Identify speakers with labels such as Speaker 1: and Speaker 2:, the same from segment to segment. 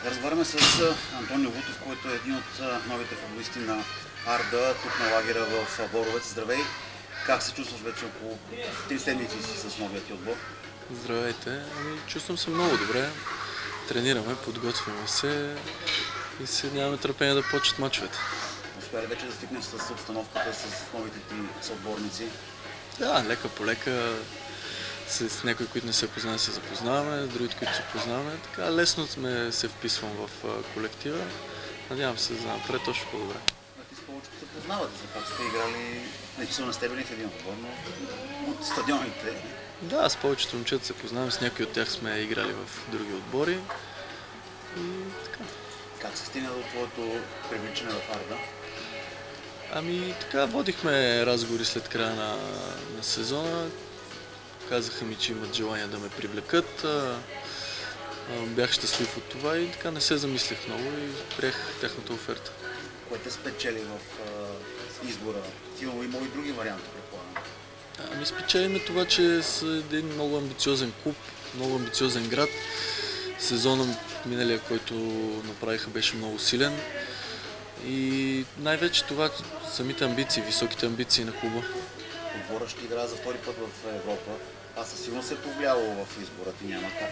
Speaker 1: Разговаряме с Антонио Вутов, който е един от новите футболисти на Арда, тук на лагера в Боровец. Здравей! Как се чувстваш вече около 3 седмици си с новият ти отбор?
Speaker 2: Здравейте! Чувствам се много добре. Тренираме, подготвяме се и се нямаме търпение да почват мачовете.
Speaker 1: Успя ли вече да стигнеш с обстановката, с новите ти съотборници?
Speaker 2: Да, лека по лека. С някои, които не се познаваме, се запознаваме, с другите, които се познаваме. Така лесно се вписвам в колектива. Надявам се за напред още по-добре.
Speaker 1: Ти с повечето се познавате, за пак сте играли, не че са настебени в един отбор, но от стадионите.
Speaker 2: Да, с повечето момчета се познаваме, с някои от тях сме играли в други отбори. И така.
Speaker 1: Как се стигна до твоето привличане в Арда?
Speaker 2: Така, водихме разговори след края на сезона. Казаха ми, че имат желание да ме привлекат. Бях щастлив от това и така не се замислих много и приех тяхната оферта.
Speaker 1: Кое те спечели в избора? Сигурно има и други варианти, предполагам.
Speaker 2: Спечелиме това, че са един много амбициозен клуб, много амбициозен град. Сезонът миналия, който направиха, беше много силен. И най-вече това самите амбиции, високите амбиции на клуба.
Speaker 1: Отбора ще играе за втори път в Европа. Аз със сигурност се е повлияло в избора ти, няма как.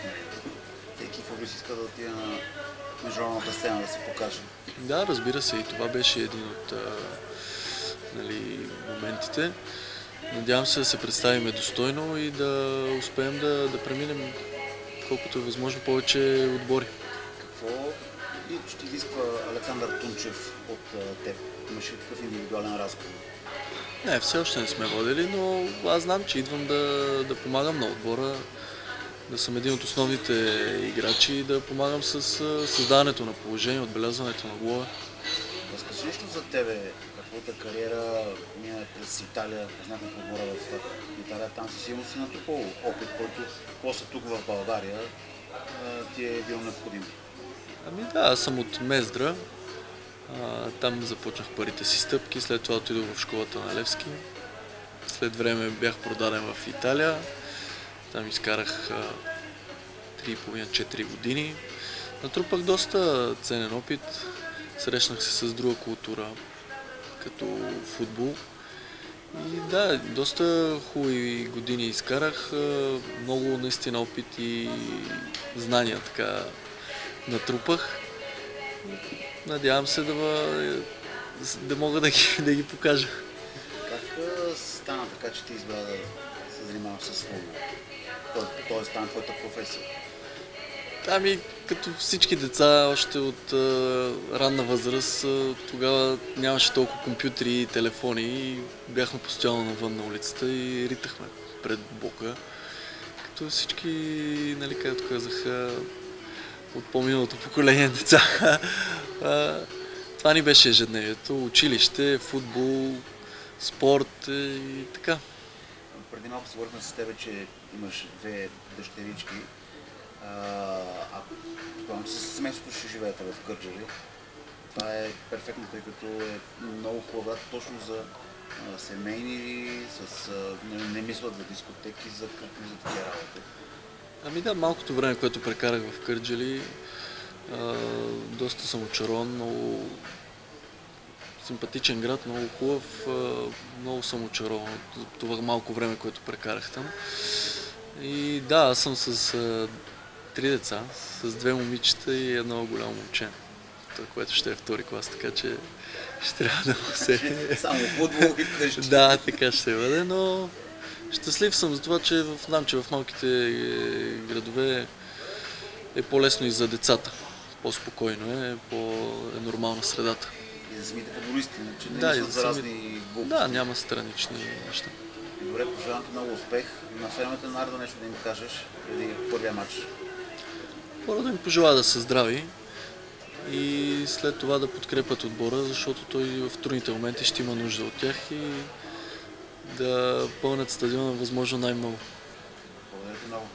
Speaker 1: Всеки футболист иска да отиде на международната сцена да се покаже.
Speaker 2: Да, разбира се, и това беше един от моментите. Надявам се да се представим достойно и да успеем да преминем колкото е възможно повече отбори.
Speaker 1: Какво ще изисква Александър Тунчев от теб? Имаш ли такъв индивидуален разговор?
Speaker 2: Не, все още не сме водили, но аз знам, че идвам да помагам на отбора, да съм един от основните играчи и да помагам с създаването на положение, отбелязването на голове.
Speaker 1: Разкажи нещо за тебе, каквото кариера мина през Италия, познахме отбора в Италия, там си сигурно си натрупал опит, който после тук в България ти е бил необходим.
Speaker 2: Да, аз съм от Мездра. Там започнах първите си стъпки, след това отидох в школата на Левски. След време бях продаден в Италия. Там изкарах 3,5-4 години. Натрупах доста ценен опит. Срещнах се с друга култура, като футбол. И да, доста хубави години изкарах. Много наистина опит и знания така натрупах. Надявам се да мога да ги покажа.
Speaker 1: Как стана така, че ти избра да се занимаваш с футбол? Той стана твоята професия?
Speaker 2: Като всички деца, още от ранна възраст, тогава нямаше толкова компютри и телефони и бяхме постоянно навън на улицата и ритахме пред блока. Като всички, както казаха, от по-миналото поколение деца. Това ни беше ежедневието. Училище, футбол, спорт и така.
Speaker 1: Преди малко се говорихме с тебе, че имаш две дъщерички. Предполагам, че с семейството ще живеете в Кърджали. Това е перфектно, тъй като е много хубаво, точно за семейни, не мислят за дискотеки, за такива работи.
Speaker 2: Да, малкото време, което прекарах в Кърджали, доста съм очарован, много симпатичен град, много хубав, много съм очарован от това малко време, което прекарах там. И да, аз съм с 3 деца, с 2 момичета и едно голямо момче, което ще е втори клас, така че ще трябва да му се...
Speaker 1: Само футбол и къщи.
Speaker 2: Да, така ще бъде, но щастлив съм за това, че знам, че в малките градове е по-лесно и за децата. По-спокойно е, по-нормална средата.
Speaker 1: И за самите футболисти, че не
Speaker 2: Да,
Speaker 1: мислят за разни глупости.
Speaker 2: Да, няма странични неща.
Speaker 1: Добре, пожелавам ти много успех. На феновете на Арда нещо да им кажеш преди първия матч.
Speaker 2: Първо да им пожелая да са здрави и след това да подкрепят отбора, защото той в трудните моменти ще има нужда от тях и да пълнят стадиона възможно най-много.
Speaker 1: Благодаря ти много.